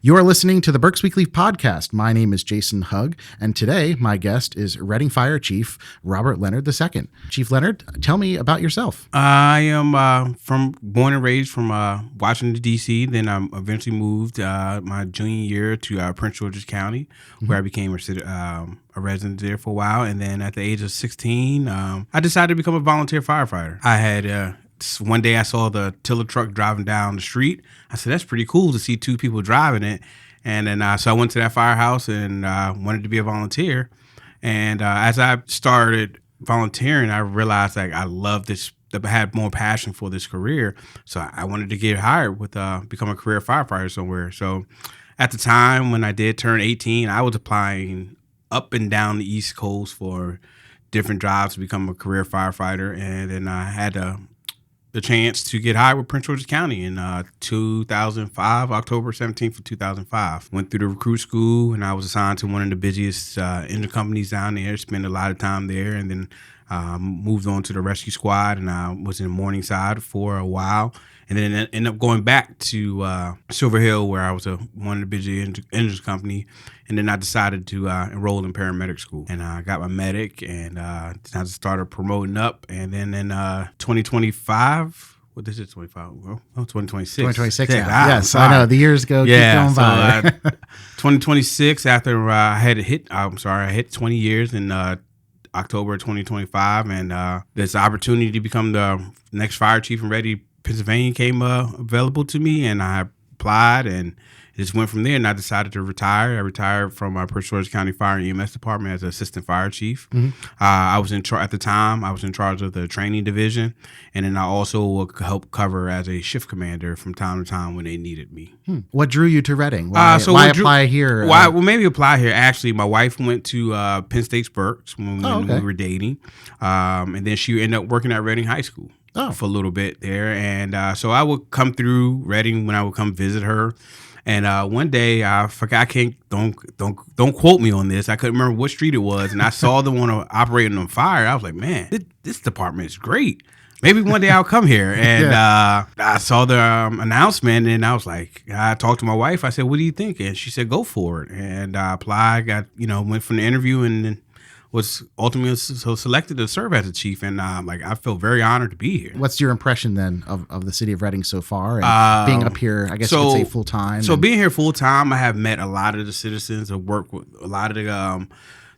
You're listening to the Berks Weekly Podcast. My name is Jason Hugg, and today my guest is Reading Fire Chief Robert Leonard II. Chief Leonard, tell me about yourself. I am born and raised from Washington, D.C. Then I eventually moved my junior year to Prince George's County, where I became a resident there for a while. And then at the age of 16, I decided to become a volunteer firefighter. I had one day I saw the tiller truck driving down the street. I said, that's pretty cool to see two people driving it. And then so I went to that firehouse and wanted to be a volunteer. And as I started volunteering, I realized like I love this, I had more passion for this career. So I wanted to get hired with become a career firefighter somewhere. So at the time when I did turn 18, I was applying up and down the East Coast for different jobs to become a career firefighter. And then I had the chance to get hired with Prince George's County in 2005, October 17th of 2005. Went through the recruit school, and I was assigned to one of the busiest engine companies down there, spent a lot of time there, and then moved on to the rescue squad, and I was in Morningside for a while. And then ended up going back to Silver Hill, where I was one of the busy engines company. And then I decided to enroll in paramedic school. And I got my medic, and I started promoting up. And then in 2025, what is it, 25? Well, 2026. 2026 yeah, now. Yes, I know. The years go, keep going by. 2026, after I hit 20 years in October 2025. And this opportunity to become the next fire chief in Reading, Pennsylvania came available to me, and I applied, and it just went from there. And I decided to retire. I retired from my Prince George's County Fire and EMS Department as an assistant fire chief. Mm-hmm. I was in at the time. I was in charge of the training division, and then I also would help cover as a shift commander from time to time when they needed me. What drew you to Reading? Why apply here? Well, maybe apply here. Actually, my wife went to Penn State's Berks when we were dating, and then she ended up working at Reading High School. For a little bit there. And so I would come through Reading when I would come visit her. And one day I forgot, don't quote me on this. I couldn't remember what street it was. And I saw them operating on fire. I was like, man, this department is great. Maybe one day I'll come here. And I saw the announcement, and I was like, I talked to my wife. I said, what do you think? And she said, go for it. And I applied, went from the interview, and then was ultimately selected to serve as a chief, and I feel very honored to be here. What's your impression then of the city of Reading so far, and being up here? I guess you could say full time. So being here full time, I have met a lot of the citizens. I work with a lot of the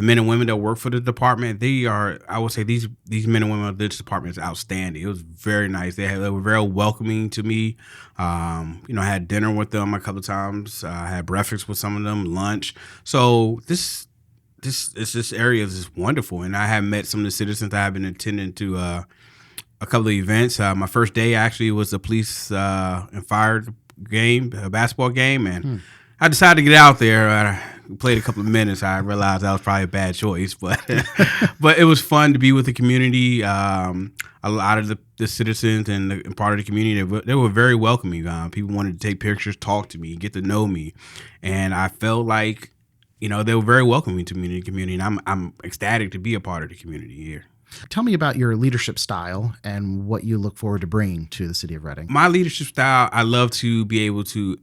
men and women that work for the department. I would say these men and women of this department is outstanding. It was very nice. They were very welcoming to me. I had dinner with them a couple of times. I had breakfast with some of them, lunch. So this area is just wonderful, and I have met some of the citizens that have been attending to a couple of events. My first day actually was the police and fire game, a basketball game, and I decided to get out there. I played a couple of minutes. I realized that was probably a bad choice, but but it was fun to be with the community. A lot of the citizens and part of the community, they were very welcoming. People wanted to take pictures, talk to me, get to know me, and I felt like they were very welcoming to me in the community, and I'm ecstatic to be a part of the community here. Tell me about your leadership style and what you look forward to bringing to the city of Reading. My leadership style, I love to be able to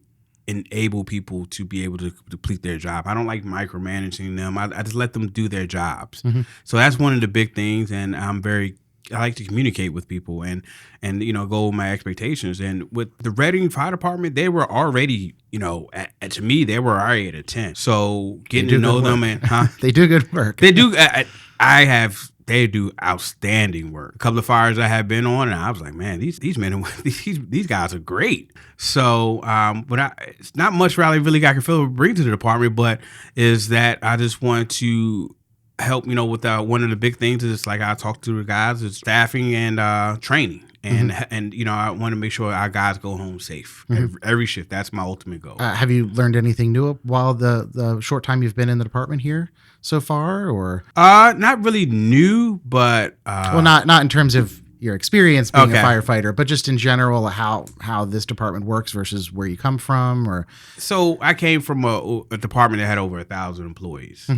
enable people to be able to complete their job. I don't like micromanaging them. I just let them do their jobs. Mm-hmm. So that's one of the big things, and I like to communicate with people and go with my expectations. And with the Reading Fire Department, they were already, to me, they were already at a 10. So getting to know them they do good work. They do. They do outstanding work. A couple of fires I have been on, and I was like, man, these men and these guys are great. So, but it's not much really I can bring to the department, but is that I just want to help, with one of the big things is like I talk to the guys is staffing and training. And I want to make sure our guys go home safe every shift. That's my ultimate goal. Have you learned anything new while the short time you've been in the department here so far, or? Not really new, but well, not in terms of your experience being a Okay. firefighter, but just in general, how this department works versus where you come from, or So I came from a department that had over 1,000 employees.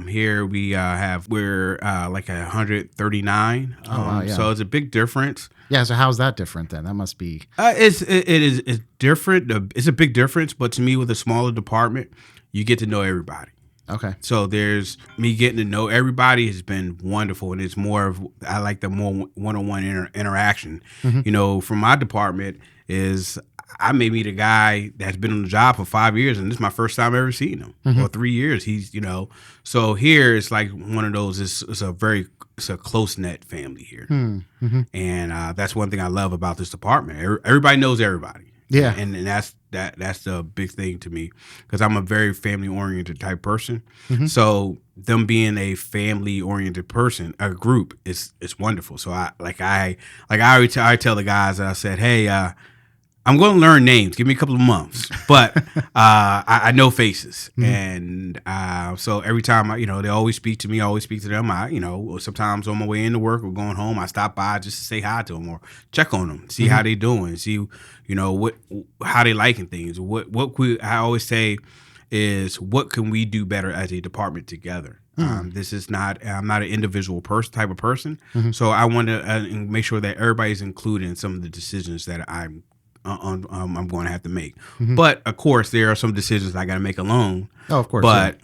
Here we're like 139. Oh, wow, yeah. So it's a big difference. yeah. So how's that different then? That must be It's different. It's a big difference, but to me, with a smaller department, you get to know everybody. okay. So there's me getting to know everybody has been wonderful, and it's more of I like the more one-on-one interaction. You know, from my department is I may meet a guy that's been on the job for 5 years, and this is my first time ever seeing him, or 3 years. He's so here it's like one of those. It's a close knit family here, and that's one thing I love about this department. Everybody knows everybody. Yeah. And that's the big thing to me because I'm a very family oriented type person. So them being a family oriented person, a group, it's wonderful. So I tell the guys that I said, hey, I'm going to learn names. Give me a couple of months, but I know faces, and so every time they always speak to me. I always speak to them. Sometimes on my way into work or going home, I stop by just to say hi to them or check on them, see how they doing, see how they liking things. I always say is what can we do better as a department together. This is not. I'm not an individual type of person, so I want to make sure that everybody's included in some of the decisions that I'm going to have to make. But of course, there are some decisions I got to make alone. Oh, of course. But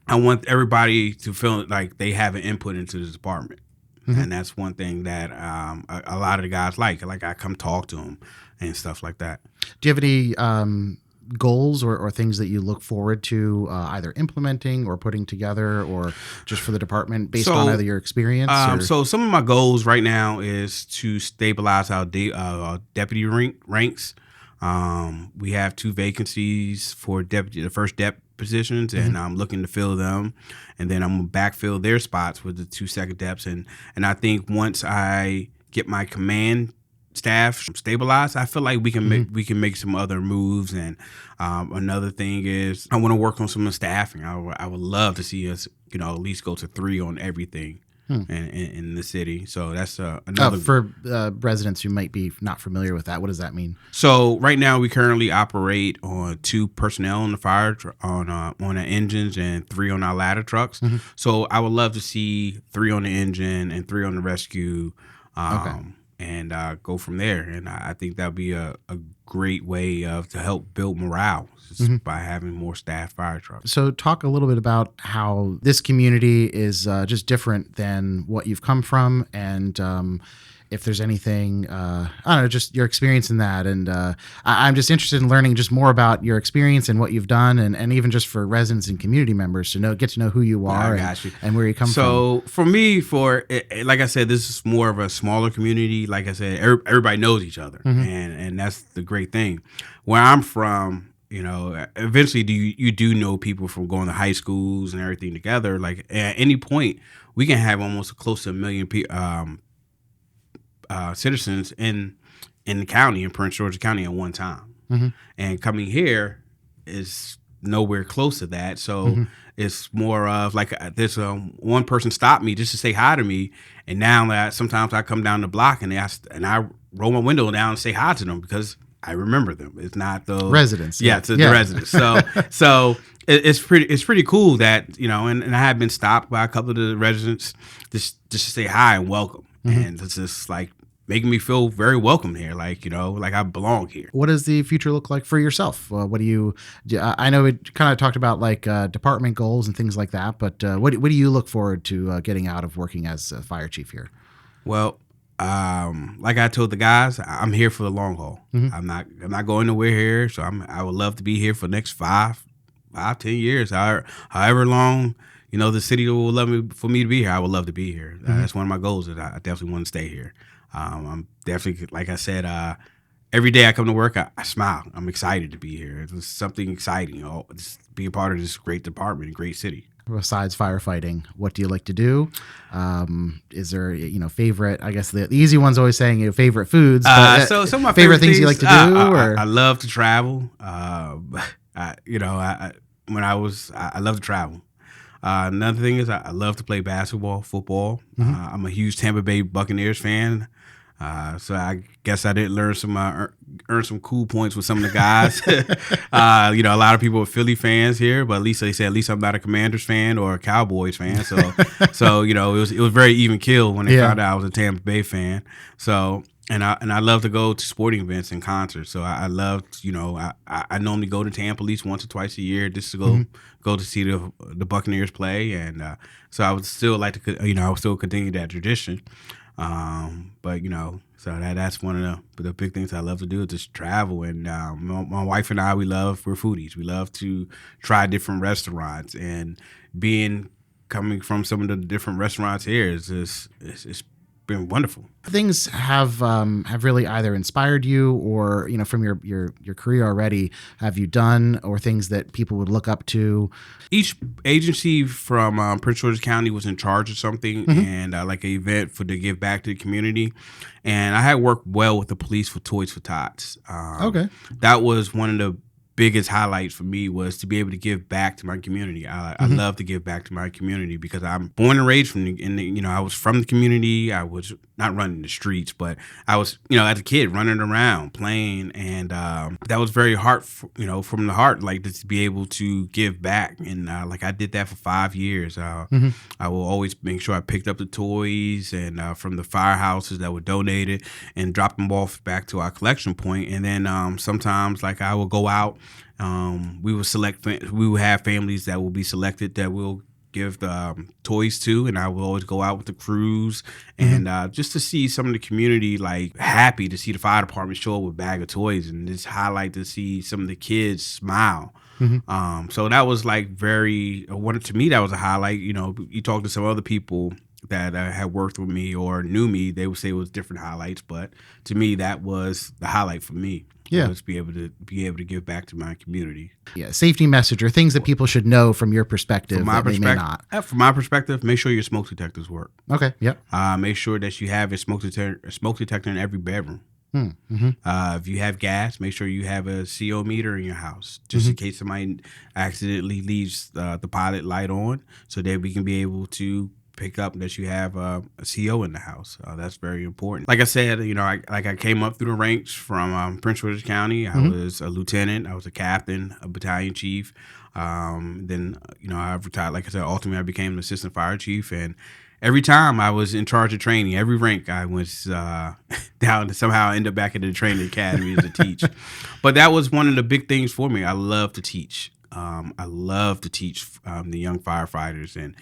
I want everybody to feel like they have an input into the department, and that's one thing that a lot of the guys like. Like I come talk to them and stuff like that. Do you have any goals or things that you look forward to either implementing or putting together, or just for the department based on either your experience? So some of my goals right now is to stabilize our deputy ranks. We have 2 vacancies for the first dep positions, and I'm looking to fill them, and then I'm gonna backfill their spots with the 2 second deps, and I think once I get my command staff stabilized, I feel like we can make some other moves. And another thing is I want to work on some of the staffing. I would love to see us at least go to 3 on everything in the city. So that's another for residents who might be not familiar with that. What does that mean? So right now we currently operate on 2 personnel on the fire on the engines and 3 on our ladder trucks. So I would love to see 3 on the engine and 3 on the rescue. And go from there. And I think that would be a great way to help build morale by having more staff fire trucks. So talk a little bit about how this community is just different than what you've come from, and if there's anything, I don't know, just your experience in that. And I'm just interested in learning just more about your experience and what you've done, and even just for residents and community members to get to know who you are and where you come from. So for me, like I said, this is more of a smaller community. Like I said, everybody knows each other, and that's the great thing. Where I'm from, eventually you do know people from going to high schools and everything together. Like at any point, we can have almost close to 1 million citizens in the county, in Prince George's County at one time. And coming here is nowhere close to that. So it's more of like this one person stopped me just to say hi to me. And now that sometimes I come down the block and I roll my window down and say hi to them because I remember them. It's not the residents. Yeah, the residents. So it's pretty cool that, and I have been stopped by a couple of the residents just to say hi and welcome. And it's just like making me feel very welcome here, like I belong here. What does the future look like for yourself? What do you? I know we kind of talked about like department goals and things like that, but what do you look forward to getting out of working as a fire chief here? Well, like I told the guys, I'm here for the long haul. I'm not going nowhere here, so I would love to be here for the next 5, 10 years, however long. The city will love me for me to be here. I would love to be here. That's one of my goals. That I definitely want to stay here. I'm definitely, like I said, every day I come to work, I smile. I'm excited to be here. It's something exciting, just be a part of this great department, great city. Besides firefighting, what do you like to do? Is there, favorite? I guess the easy one's always saying favorite foods. But, so some of my favorite things you like to do. I love to travel. I love to travel. Another thing is I love to play basketball, football. I'm a huge Tampa Bay Buccaneers fan. So I guess I did learn some earn some cool points with some of the guys. A lot of people are Philly fans here, but at least they say at least I'm not a Commanders fan or a Cowboys fan. So it was very even keel when they found out I was a Tampa Bay fan. So. And I love to go to sporting events and concerts. So I love, I normally go to Tampa at least once or twice a year just to go to see the Buccaneers play. And so I would still like to, I would still continue that tradition. But so that's one of the big things I love to do is just travel. And my wife and we're foodies. We love to try different restaurants, and coming from some of the different restaurants here it's been wonderful. Things have really either inspired you or, from your career already, have you done, or things that people would look up to? Each agency from Prince George's County was in charge of something, and like an event to give back to the community. And I had worked well with the police for Toys for Tots. Okay. That was one of the biggest highlights for me, was to be able to give back to my community. I love to give back to my community because I'm born and raised I was from the community. I was not running the streets, but I was, as a kid running around playing, and that was very from the heart, like to be able to give back. And I did that for 5 years. I will always make sure I picked up the toys and from the firehouses that were donated and dropped them off back to our collection point. And then sometimes I will go out. We will have families that will be selected that we'll give the toys to, and I will always go out with the crews and just to see some of the community happy to see the fire department show up with a bag of toys, and just highlight to see some of the kids smile. So that was to me that was a highlight. You talk to some other people that had worked with me or knew me, they would say it was different highlights, but to me that was the highlight for me. Yeah, was be able to give back to my community. Yeah, safety message or things that people should know from your perspective. From my perspective, make sure your smoke detectors work. Okay. Yep. Make sure that you have a smoke detector in every bedroom. If you have gas, make sure you have a CO meter in your house, just in case somebody accidentally leaves the pilot light on, so that we can be able to pick up that you have a CO in the house. That's very important. Like I said, I came up through the ranks from Prince George's County. I was a lieutenant. I was a captain, a battalion chief. Then, I retired. Like I said, ultimately I became an assistant fire chief. And every time I was in charge of training, every rank I was down to somehow end up back in the training academy to teach. But that was one of the big things for me. I love to teach. I love to teach the young firefighters, and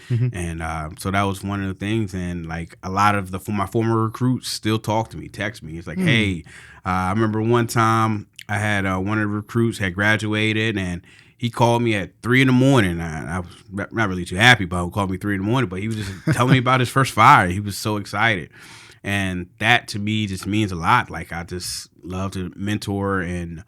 so that was one of the things. And a lot of my former recruits still talk to me, text me. It's hey, I remember one time I had one of the recruits had graduated, and he called me at 3 a.m. I was not really too happy about him calling me 3 a.m, but he was just telling me about his first fire. He was so excited. And that to me just means a lot. I just love to mentor and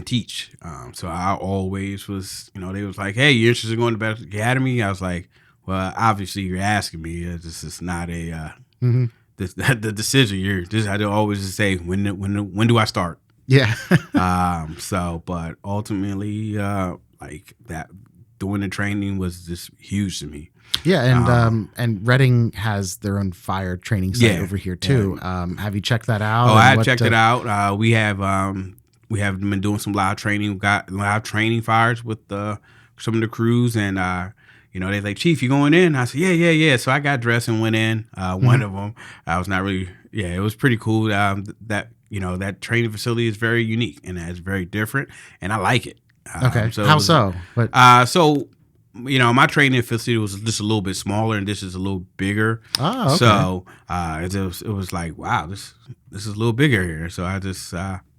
teach. So I always was, they was like, hey, you're interested in going to the academy? I was like, well, obviously you're asking me. This is not the decision. I always just say, when do I start? Yeah. But ultimately, that doing the training was just huge to me. Yeah, and Reading has their own fire training site over here too. Yeah. Have you checked that out? Oh, I checked it out. We have been doing some live training. We've got live training fires with some of the crews, and they're like, Chief, you going in? I said, yeah. So I got dressed and went in. One of them, I was not really. Yeah, it was pretty cool. That training facility is very unique and it's very different, and I like it. Okay. How so? My training facility was just a little bit smaller, and this is a little bigger. Oh, okay. So it was like, wow, this is a little bigger here. So I just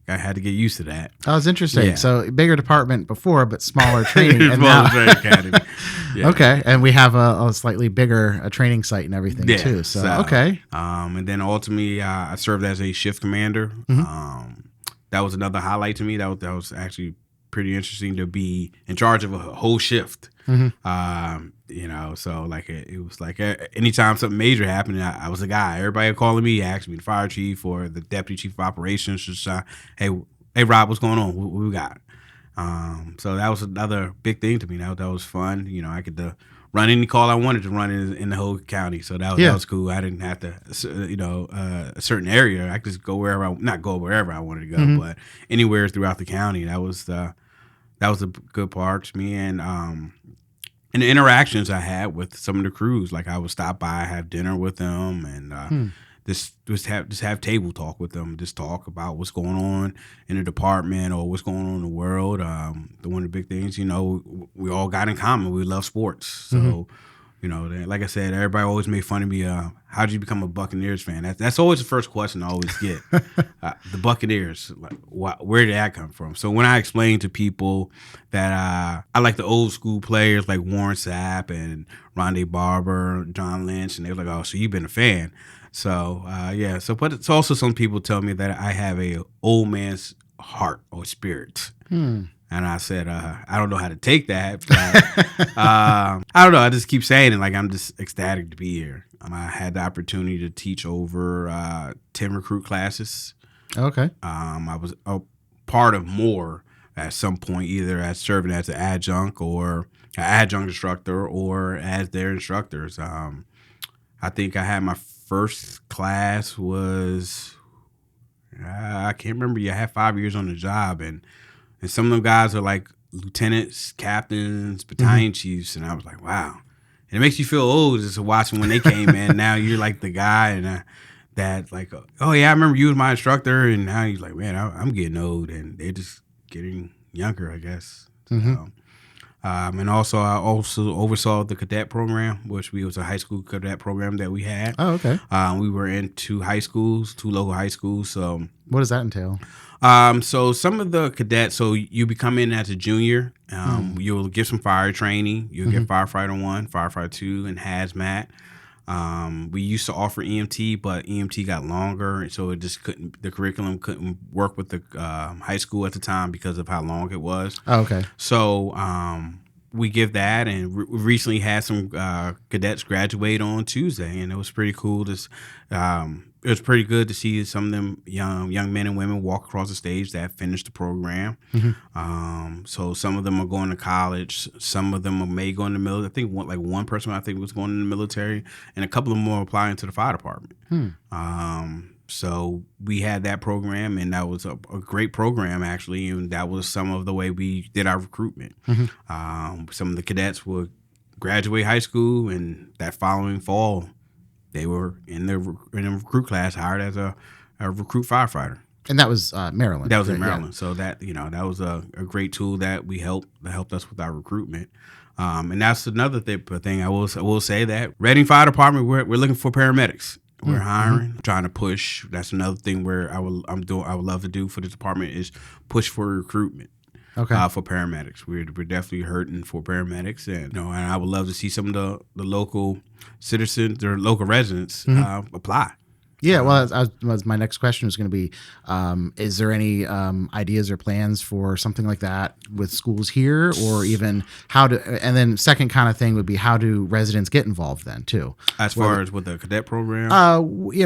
I had to get used to that. Oh, it's interesting. Yeah. So bigger department before, but smaller training. Smaller training academy. Yeah. Okay, and we have a slightly bigger training site and everything too. So okay. And then ultimately, I served as a shift commander. That was another highlight to me. That was actually pretty interesting to be in charge of a whole shift. So it was like anytime something major happened, I was the guy. Everybody calling me, asking me, the fire chief or the deputy chief of operations, just hey Rob, what's going on? What we got? So that was another big thing to me. That was fun. I could run any call I wanted to run in the whole county. So that Yeah. was cool. I didn't have to, a certain area. I could just go not go wherever I wanted to go, but anywhere throughout the county. That was a good part to me. And the interactions I had with some of the crews, like I would stop by, have dinner with them, and just have table talk with them, just talk about what's going on in the department or what's going on in the world. One of the big things, we all got in common. We love sports, so. Like I said, everybody always made fun of me. How did you become a Buccaneers fan? That's always the first question I always get. The Buccaneers, like, where did that come from? So when I explain to people that I like the old school players like Warren Sapp and Rondé Barber, John Lynch, and they're like, "Oh, so you've been a fan?" So yeah. So, but it's also some people tell me that I have a old man's heart or spirit. And I said, I don't know how to take that. But, I don't know. I just keep saying it like I'm just ecstatic to be here. I had the opportunity to teach over 10 recruit classes. Okay. I was a part of more at some point, either as serving as an adjunct instructor or as their instructors. I think I had my first class was, I can't remember. I had 5 years on the job, and some of them guys are like lieutenants, captains, battalion chiefs, and I was like, wow. And it makes you feel old just watching when they came in. Now you're like the guy, and that like, oh yeah, I remember you was my instructor, and now he's like, man, I'm getting old, and they're just getting younger, I guess. So, and also I oversaw the cadet program, which was a high school cadet program that we had. Oh, okay. We were in two local high schools. So what does that entail? So some of the cadets, so you become in as a junior, you'll get some fire training. You'll get firefighter 1, firefighter 2, and hazmat. We used to offer EMT, but EMT got longer, so the curriculum couldn't work with the high school at the time because of how long it was. Oh, okay. So we give that, and we recently had some cadets graduate on Tuesday, and it was pretty cool. It was pretty good to see some of them young men and women walk across the stage that finished the program. So some of them are going to college. Some of them may go in the military. I think one person was going in the military, and a couple of them are applying to the fire department. So we had that program, and that was a great program, actually, and that was some of the way we did our recruitment. Some of the cadets would graduate high school, and that following fall, they were in the recruit class, hired as a recruit firefighter. And that was Maryland. That was in Maryland. Yeah. So that that was a great tool that helped us with our recruitment. And that's another thing I will say that Reading Fire Department, we're looking for paramedics. We're hiring, trying to push. That's another thing where I would love to do for the department is push for recruitment. Okay. For paramedics, we're definitely hurting for paramedics, and and I would love to see some of the local citizens or local residents apply. Yeah, well, my next question was going to be, is there any ideas or plans for something like that with schools here, or even and then second kind of thing would be, how do residents get involved then too? As far as with the cadet program?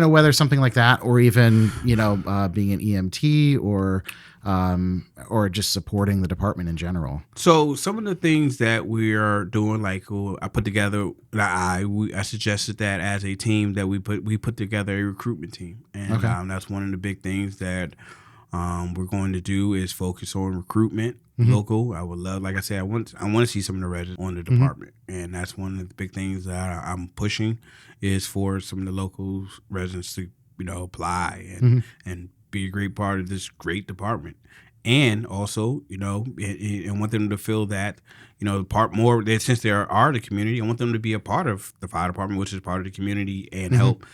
Whether something like that, or even, being an EMT or just supporting the department in general. So some of the things that we are doing, like I put together, I suggested that as a team that we put together a recruitment team, and that's one of the big things that we're going to do is focus on recruitment local. I would love, like I said, I want to see some of the residents on the department, and that's one of the big things that I'm pushing is for some of the local residents to apply and be a great part of this great department. And also, I want them to feel that, since they are the community, I want them to be a part of the fire department, which is part of the community, and help,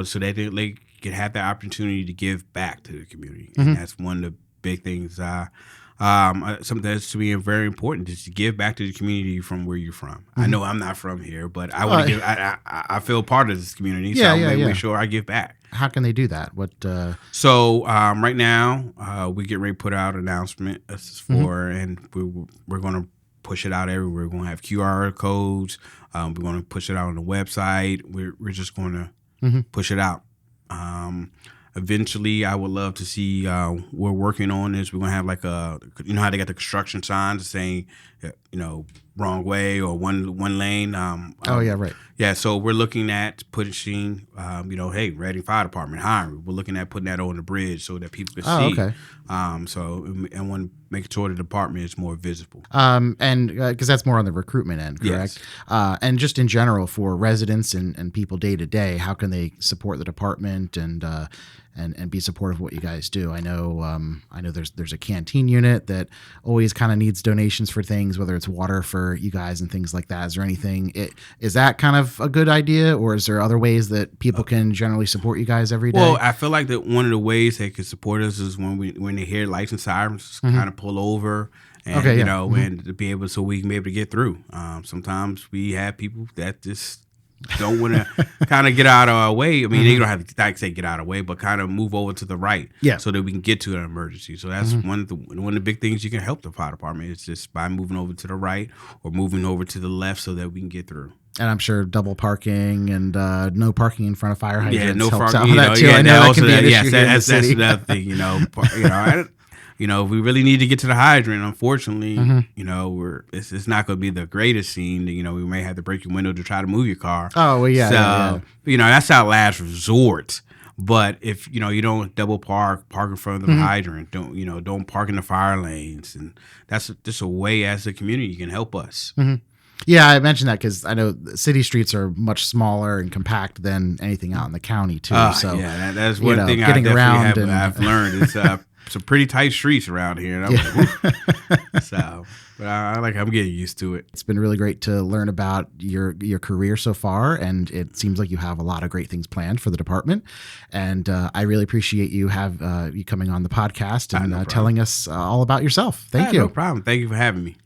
so that they can have the opportunity to give back to the community. And that's one of the big things, something that's to me very important, is to give back to the community from where you're from. I know I'm not from here, but I want to give, I feel part of this community, so I make sure I give back. How can they do that? So right now, we get ready to put out an announcement and we're going to push it out everywhere. We're going to have QR codes. We're going to push it out on the website. We're just going to push it out. Eventually, I would love to see. We're working on this. We're going to have like how they got the construction signs saying, wrong way or one lane. Oh yeah, right. Yeah, so we're looking at pushing, hey, Reading Fire Department hiring. We're looking at putting that on the bridge so that people can Oh, see. okay. And want to make sure the department is more visible. And because that's more on the recruitment end, correct? Yes. And just in general for residents and people day to day, how can they support the department and be supportive of what you guys do? I know there's a canteen unit that always kind of needs donations for things, whether it's water for you guys and things like that. Is there anything? Is that kind of a good idea, or is there other ways that people can generally support you guys every day? Well, I feel like that one of the ways they can support us is when they hear lights and sirens, kind of pull over. And, Okay, yeah. And to be able, so we can be able to get through. Sometimes we have people that just don't want to kind of get out of our way. I mean, they don't have to like say get out of the way, but kind of move over to the right, Yeah. so that we can get to an emergency. So that's one of the big things you can help the fire department is just by moving over to the right or moving over to the left so that we can get through. And I'm sure double parking and no parking in front of fire hydrants. Yeah, no helps parking. out with that too. I know that can be an issue here in the That's city. another thing. We really need to get to the hydrant. Unfortunately, it's not going to be the greatest scene. We may have to break your window to try to move your car. Oh well, yeah. So yeah. that's our last resort. But if you don't double park in front of the hydrant, don't park in the fire lanes, and that's just a way as a community you can help us. Yeah, I mentioned that because I know city streets are much smaller and compact than anything out in the county too. So yeah, that's one thing I getting definitely around I've learned. It's some pretty tight streets around here. And I'm getting used to it. It's been really great to learn about your career so far, and it seems like you have a lot of great things planned for the department. And I really appreciate you coming on the podcast and telling us all about yourself. Thank you. No problem. Thank you for having me.